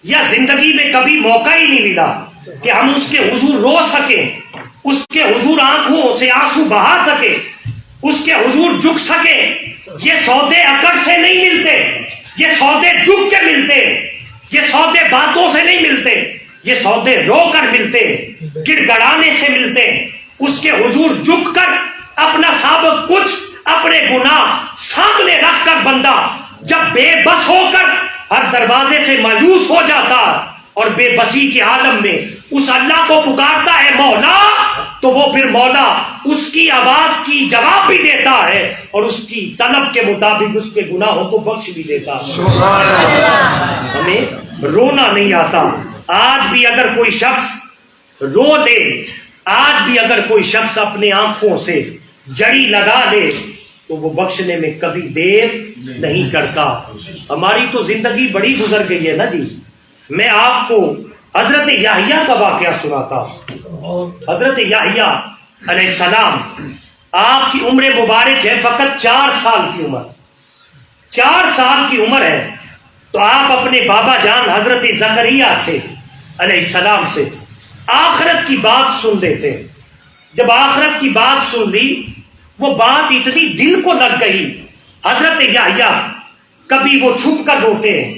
یا زندگی میں کبھی موقع ہی نہیں ملا کہ ہم اس کے حضور رو سکیں، اس کے حضور آنکھوں سے آنسو بہا سکے، اس کے حضور جھک سکے. یہ سودے اکڑ سے نہیں ملتے، یہ سودے جھک کے ملتے، یہ سودے باتوں سے نہیں ملتے، یہ سودے رو کر ملتے، گڑ گڑانے سے ملتے. اس کے حضور جھک کر اپنا سب کچھ، اپنے گناہ سامنے رکھ کر بندہ جب بے بس ہو کر ہر دروازے سے مایوس ہو جاتا اور بے بسی کے عالم میں اس اللہ کو پکارتا ہے مولا، تو وہ پھر مولا اس کی آواز کی جواب بھی دیتا ہے اور اس کی طلب کے مطابق اس کے گناہوں کو بخش بھی دیتا ہے. سبحان اللہ. ہمیں رونا نہیں آتا. آج بھی اگر کوئی شخص رو دے، آج بھی اگر کوئی شخص اپنے آنکھوں سے جڑی لگا دے تو وہ بخشنے میں کبھی دیر نہیں کرتا. ہماری تو زندگی بڑی گزر گئی ہے نا جی. میں آپ کو حضرت یحییٰ کا واقعہ سناتا ہوں. حضرت یحییٰ علیہ السلام، آپ کی عمر مبارک ہے فقط 4 سال کی عمر. 4 سال کی عمر ہے تو آپ اپنے بابا جان حضرت زکریا سے علیہ السلام سے آخرت کی بات سن دیتے ہیں. جب آخرت کی بات سن لی، وہ بات اتنی دل کو لگ گئی. حضرت یحییٰ کبھی وہ چھپ کر روتے ہیں،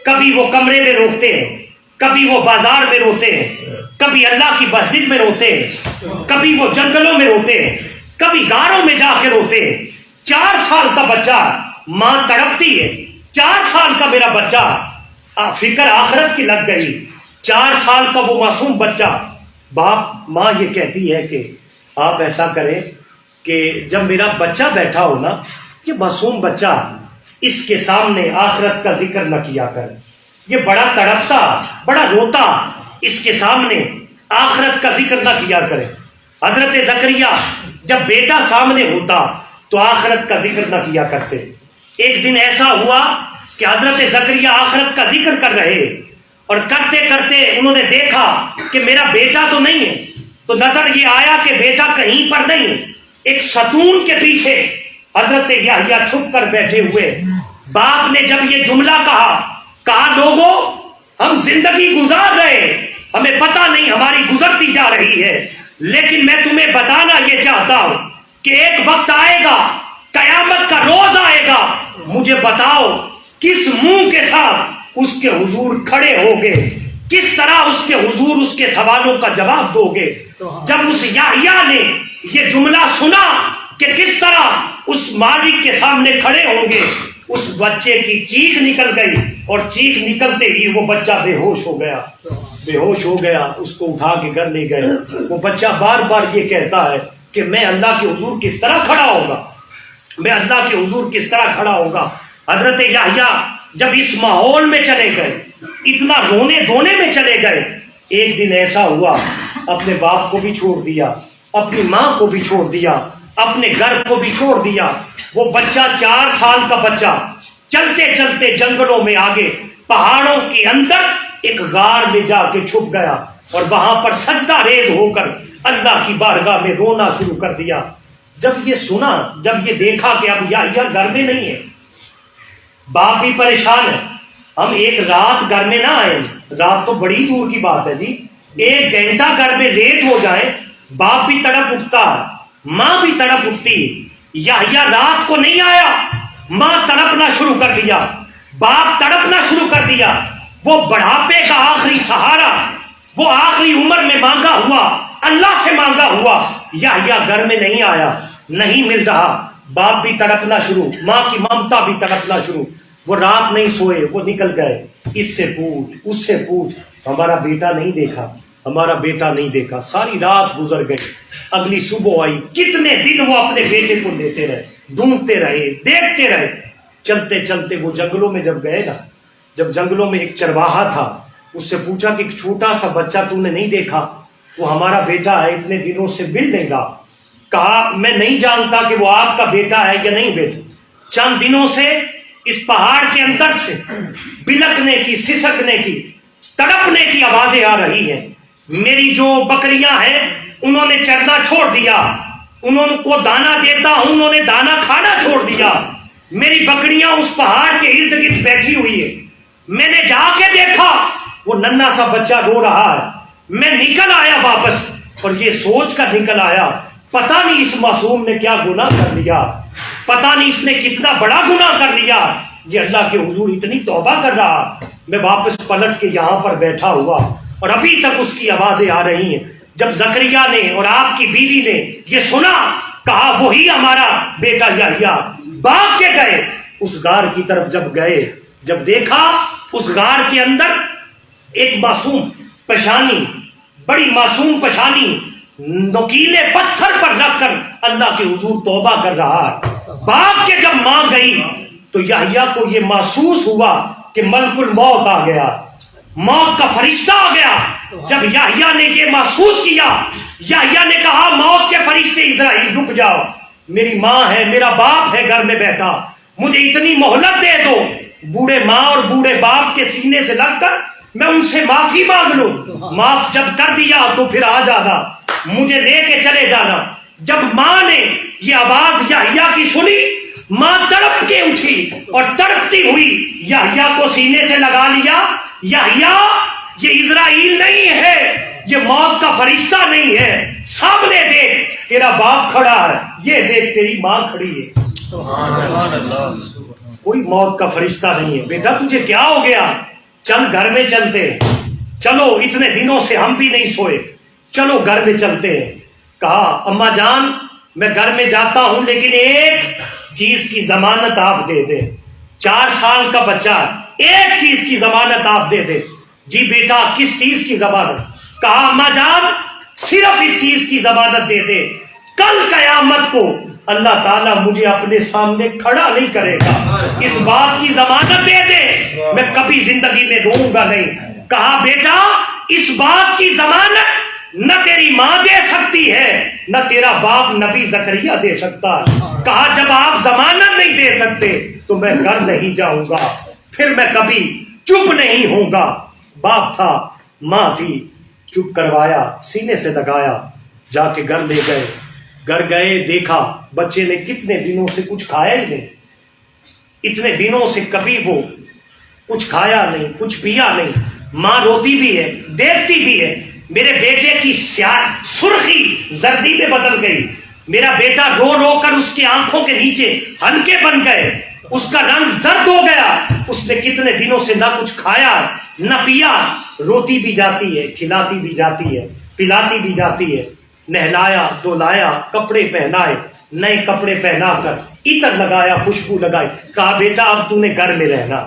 کبھی وہ کمرے میں روتے ہیں، کبھی وہ بازار میں روتے ہیں، کبھی اللہ کی مسجد میں روتے ہیں، کبھی وہ جنگلوں میں روتے ہیں، کبھی غاروں میں جا کے روتے ہیں. 4 سال کا بچہ، ماں تڑپتی ہے، 4 سال کا میرا بچہ. فکر آخرت کی لگ گئی. 4 سال کا وہ معصوم بچہ، باپ ماں یہ کہتی ہے کہ آپ ایسا کریں کہ جب میرا بچہ بیٹھا ہو نا، یہ معصوم بچہ، اس کے سامنے آخرت کا ذکر نہ کیا کر. یہ بڑا تڑپتا، بڑا روتا، اس کے سامنے آخرت کا ذکر نہ کیا کرے. حضرت زکریا جب بیٹا سامنے ہوتا تو آخرت کا ذکر نہ کیا کرتے. ایک دن ایسا ہوا کہ حضرت زکریا آخرت کا ذکر کر رہے اور کرتے کرتے انہوں نے دیکھا کہ میرا بیٹا تو نہیں ہے. تو نظر یہ آیا کہ بیٹا کہیں پر نہیں ہے. ایک ستون کے پیچھے حضرت یحییٰ چھپ کر بیٹھے ہوئے. باپ نے جب یہ جملہ کہا لوگوں ہم زندگی گزار رہے، ہمیں پتہ نہیں ہماری گزرتی جا رہی ہے، لیکن میں تمہیں بتانا یہ چاہتا ہوں کہ ایک وقت آئے گا، قیامت کا روز آئے گا، مجھے بتاؤ کس منہ کے ساتھ اس کے حضور کھڑے ہوگے، کس طرح اس کے حضور اس کے سوالوں کا جواب دو گے. جب اس یحییٰ نے یہ جملہ سنا کہ کس طرح اس مالک کے سامنے کھڑے ہوں گے، اس بچے کی چیخ نکل گئی اور چیخ نکلتے ہی وہ بچہ بے ہوش ہو گیا. بے ہوش ہو گیا. اس کو اٹھا کے گھر لے گئے. وہ بچہ بار بار یہ کہتا ہے کہ میں اللہ کے حضور کس طرح کھڑا ہوگا، میں اللہ کے حضور کس طرح کھڑا ہوگا. حضرت یحییٰ جب اس ماحول میں چلے گئے، اتنا رونے دھونے میں چلے گئے، ایک دن ایسا ہوا اپنے باپ کو بھی چھوڑ دیا، اپنی ماں کو بھی چھوڑ دیا، اپنے گھر کو بھی چھوڑ دیا. وہ بچہ 4 سال کا بچہ چلتے چلتے جنگلوں میں آگے پہاڑوں کے اندر ایک غار میں جا کے چھپ گیا اور وہاں پر سجدہ ریز ہو کر اللہ کی بارگاہ میں رونا شروع کر دیا. جب یہ سنا، جب یہ دیکھا کہ اب یحییٰ گھر میں نہیں ہے، باپ بھی پریشان ہے. ہم ایک رات گھر میں نہ آئے، رات تو بڑی دور کی بات ہے جی، 1 گھنٹہ گھر میں لیٹ ہو جائے باپ بھی تڑپ اٹھتا ہے، ماں بھی تڑپ اٹھتی. یحییٰ رات کو نہیں آیا، ماں تڑپنا شروع کر دیا، باپ تڑپنا شروع کر دیا. وہ بڑھاپے کا آخری سہارا، وہ آخری عمر میں مانگا ہوا، اللہ سے مانگا ہوا یحییٰ گھر میں نہیں آیا، نہیں مل رہا. باپ بھی تڑپنا شروع، ماں کی ممتا بھی تڑپنا شروع. وہ رات نہیں سوئے، وہ نکل گئے، اس سے پوچھ اس سے پوچھ، ہمارا بیٹا نہیں دیکھا، ہمارا بیٹا نہیں دیکھا. ساری رات گزر گئی. اگلی صبح آئی. کتنے دن وہ اپنے بیٹے کو لیتے رہے، ڈھونڈتے رہے، دیکھتے رہے. چلتے چلتے وہ جنگلوں میں جب گئے نا، جب جنگلوں میں ایک چرواہا تھا، اس سے پوچھا کہ ایک چھوٹا سا بچہ تو نے نہیں دیکھا؟ وہ ہمارا بیٹا ہے، اتنے دنوں سے مل نہیں رہا. کہا میں نہیں جانتا کہ وہ آپ کا بیٹا ہے یا نہیں بیٹا. چند دنوں سے اس پہاڑ کے اندر سے بلکنے کی، سسکنے کی، تڑپنے کی آوازیں آ رہی ہیں. میری جو بکریاں ہیں انہوں نے چرنا چھوڑ دیا، انہوں کو دانا دیتا ہوں، انہوں نے دانا کھانا چھوڑ دیا. میری بکریاں اس پہاڑ کے ارد گرد بیٹھی ہوئی ہے. میں نے جا کے دیکھا وہ ننھا سا بچہ رو رہا ہے. میں نکل آیا واپس اور یہ سوچ کر نکل آیا پتہ نہیں اس معصوم نے کیا گناہ کر لیا, پتہ نہیں اس نے کتنا بڑا گناہ کر لیا, یہ اللہ کے حضور اتنی توبہ کر رہا. میں واپس پلٹ کے یہاں پر بیٹھا ہوا اور ابھی تک اس کی آوازیں آ رہی ہیں. جب زکریا نے اور آپ کی بیوی نے یہ سنا, کہا وہی ہمارا بیٹا یحییٰ. بھاگ کے گئے اس غار کی طرف. جب گئے, جب دیکھا اس غار کے اندر ایک معصوم پیشانی, بڑی معصوم پیشانی نوکیلے پتھر پر رکھ کر اللہ کے حضور توبہ کر رہا ہے. باپ کے جب ماں گئی تو یحییٰ کو یہ محسوس ہوا کہ ملک الموت آ گیا, موت کا فرشتہ آ گیا. جب یحییٰ نے یہ محسوس کیا, یحییٰ نے کہا موت کے فرشتے اسرائیل رک جاؤ, میری ماں ہے, میرا باپ ہے گھر میں بیٹھا, مجھے اتنی مہلت دے دو. بوڑھے ماں اور بوڑھے باپ کے سینے سے لگ کر میں ان سے معافی مانگ لوں, معاف جب کر دیا تو پھر آ جانا, مجھے لے کے چلے جانا. جب ماں نے یہ آواز یحییٰ کی سنی, ماں تڑپ کے اٹھی اور تڑپتی ہوئی یحییٰ کو سینے سے لگا لیا. یحییٰ یہ اسرائیل نہیں ہے, یہ موت کا فرشتہ نہیں ہے, سامنے دیکھ تیرا باپ کھڑا ہے, یہ دیکھ تیری ماں کھڑی ہے. کوئی موت کا فرشتہ نہیں ہے. بیٹا تجھے کیا ہو گیا, چل گھر میں چلتے ہیں, چلو اتنے دنوں سے ہم بھی نہیں سوئے, چلو گھر میں چلتے ہیں. کہا اماں جان میں گھر میں جاتا ہوں لیکن ایک چیز کی ضمانت آپ دے دیں. 4 سال کا بچہ, ایک چیز کی ضمانت آپ دے دیں. جی بیٹا کس چیز کی ضمانت؟ کہا اماں جان صرف اس چیز کی ضمانت دے دے, کل قیامت کو اللہ تعالیٰ مجھے اپنے سامنے کھڑا نہیں کرے گا, اس بات کی ضمانت دے دے, میں کبھی زندگی میں روؤں گا نہیں. کہا بیٹا اس بات کی ضمانت نہ تیری ماں دے سکتی ہے, نہ تیرا باپ نبی زکریا دے سکتا ہے. کہا جب آپ ضمانت نہیں دے سکتے تو میں گھر نہیں جاؤں گا, پھر میں کبھی چپ نہیں ہوں گا. باپ تھا, ماں تھی, چپ کروایا, سینے سے لگایا, جا کے گھر لے گئے. گھر گئے, دیکھا بچے نے کتنے دنوں سے کچھ کھایا ہی نہیں, اتنے دنوں سے کبھی وہ کچھ کھایا نہیں, کچھ پیا نہیں. ماں روتی بھی ہے, دیکھتی بھی ہے, میرے بیٹے کی سرخی زردی میں بدل گئی, میرا بیٹا رو رو کر اس کی آنکھوں کے نیچے ہلکے بن گئے, اس کا رنگ زرد ہو گیا. اس نے کتنے دنوں سے نہ کچھ کھایا نہ پیا, روتی بھی جاتی ہے, کھلاتی بھی جاتی ہے, پلاتی بھی جاتی ہے. نہلایا دھلایا, کپڑے پہنائے, نئے کپڑے پہنا کر عطر لگایا, خوشبو لگائی. کہا بیٹا اب تو نے گھر میں رہنا.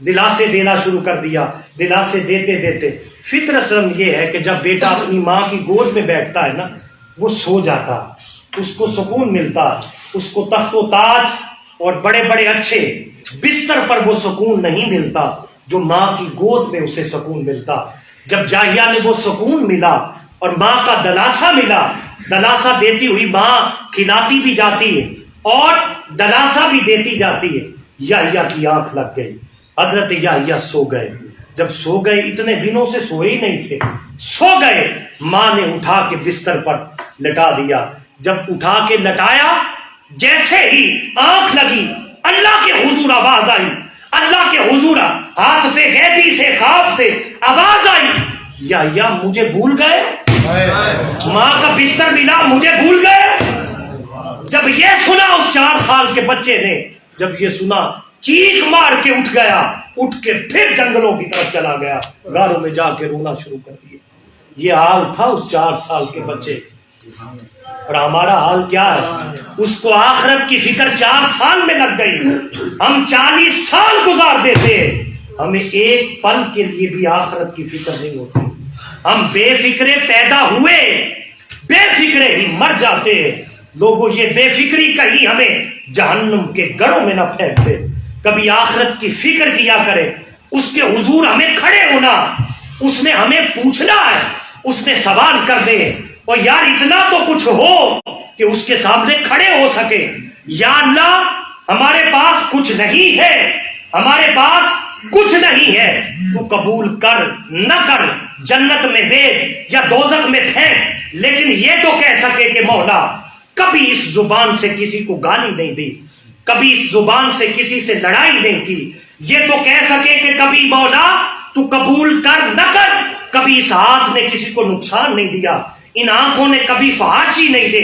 دلاسے دینا شروع کر دیا. دلاسے دیتے دیتے فطرتاً یہ ہے کہ جب بیٹا اپنی ماں کی گود میں بیٹھتا ہے نا, وہ سو جاتا, اس کو سکون ملتا, اس کو تخت و تاج اور بڑے بڑے اچھے بستر پر وہ سکون نہیں ملتا جو ماں کی گود میں اسے سکون ملتا. جب یحییٰ نے وہ سکون ملا اور ماں کا دلاسا ملا, دلاسا دیتی ہوئی ماں کھلاتی بھی جاتی ہے اور دلاسا بھی دیتی جاتی ہے. یحییٰ کی آنکھ لگ گئی, حضرت یحییٰ سو گئے. جب سو گئے, اتنے دنوں سے سوئے ہی نہیں تھے, سو گئے. ماں نے اٹھا کے بستر پر لٹا دیا. جب اٹھا کے لٹایا, جیسے ہی آنکھ لگی اللہ کے حضور آواز آئی, اللہ کے حضور ہاتھ سے غیبی سے خواب سے آواز آئی, یحییٰ مجھے بھول گئے, ماں کا بستر ملا مجھے بھول گئے. جب یہ سنا اس 4 سال کے بچے نے, جب یہ سنا چیخ مار کے اٹھ گیا, اٹھ کے پھر جنگلوں کی طرف چلا گیا, غاروں میں جا کے رونا شروع کر دیا. یہ حال تھا اس 4 سال کے بچے. اور ہمارا حال کیا ہے؟ اس کو آخرت کی فکر 4 سال میں لگ گئی, ہم 40 سال گزار دیتے, ہمیں ایک پل کے لیے بھی آخرت کی فکر نہیں ہوتی. ہم بے فکرے پیدا ہوئے, بے فکرے ہی مر جاتے. لوگوں یہ بے فکری کہیں ہمیں جہنم کے گڑھوں میں نہ پھینک دے. کبھی آخرت کی فکر کیا کرے, اس کے حضور ہمیں کھڑے ہونا, اس نے ہمیں پوچھنا ہے, اس نے سوال کر دے, اور یار اتنا تو کچھ ہو کہ اس کے سامنے کھڑے ہو سکے. یا اللہ ہمارے پاس کچھ نہیں ہے, ہمارے پاس کچھ نہیں ہے, تو قبول کر نہ کر, جنت میں بھیج یا دوزخ میں پھینک, لیکن یہ تو کہہ سکے کہ مولا کبھی اس زبان سے کسی کو گالی نہیں دی, کبھی اس زبان سے کسی سے لڑائی نہیں کی. یہ تو کہہ سکے کہ کبھی مولا تو تو قبول کر نہ کر، کبھی اس ہاتھ نے کسی کو نقصان نہیں دیا، ان آنکھوں نے کبھی فحاشی نہیں دے